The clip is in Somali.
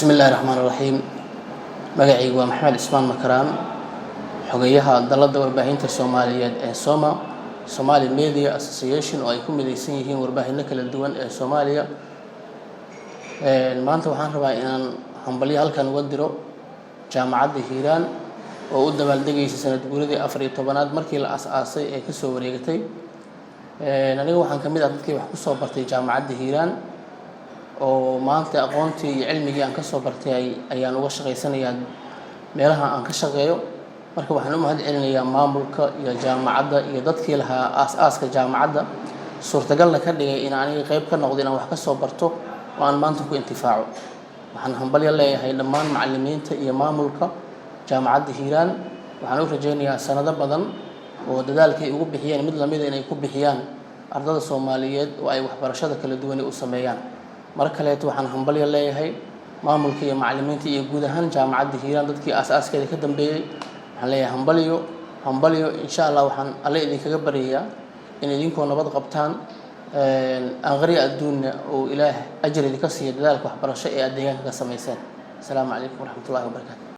بسم الله الرحمن الرحيم. مقعي ومحمد إسمان مكرام حقيقة ضلت ورباهينتا الصومالية سوما Somali Media Association oo ay ku midaysan yihiin warbaahinno kala duwan ee Soomaaliya maanta waxaan rabaa inaan hambalyo halkan uga diro jaamacadda Hiiraan oo u dabaaldegaysa sanad guuradii 14aad markii la aasaasay ee ka soo wareegtay aniga waxaan kamid ah dadkii wax ku soo bartay jaamacadda Hiiraan oo maanta aqoontii iyo cilmigii aan ka soo bartay ayaan uga shaqaysanayaa meelaha aan ka shaqeeyo marka waxaan u mahadcelinayaa maamulka iyo jaamacadda iyo dadkii lahaa aasaaska jaamacadda suurtagalna ka dhigay in aniga qayb ka noqdo inaan wax ka soo barto oo aan maanta ku intifaaco waxaan hambalyo leeyahay dhammaan macallimiinta iyo maamulka jaamacadda Hiiraan waxaan u rajaynayaa sanado badan oo dadaalkii ugu bixiyeen mid lamid ah inay ku bixiyaan ardada Soomaaliyeed oo ay waxbarashada kala duwan u sameeyaan mar kale waxaan hambalyo leeyahay maamulka iyo macallimiinta iyo guud ahaan jaamacadda Hiiraan dadkii aasaaskooda ka dambeeyay عليه همبليو إن شاء الله وحن عليه ذيك جبرية إن يدينكم نبض قبطان أغري الدنيا وإله أجر ذيك السيد ذلك وحبر الشيء الديان كسميسان السلام عليكم ورحمة الله وبركاته.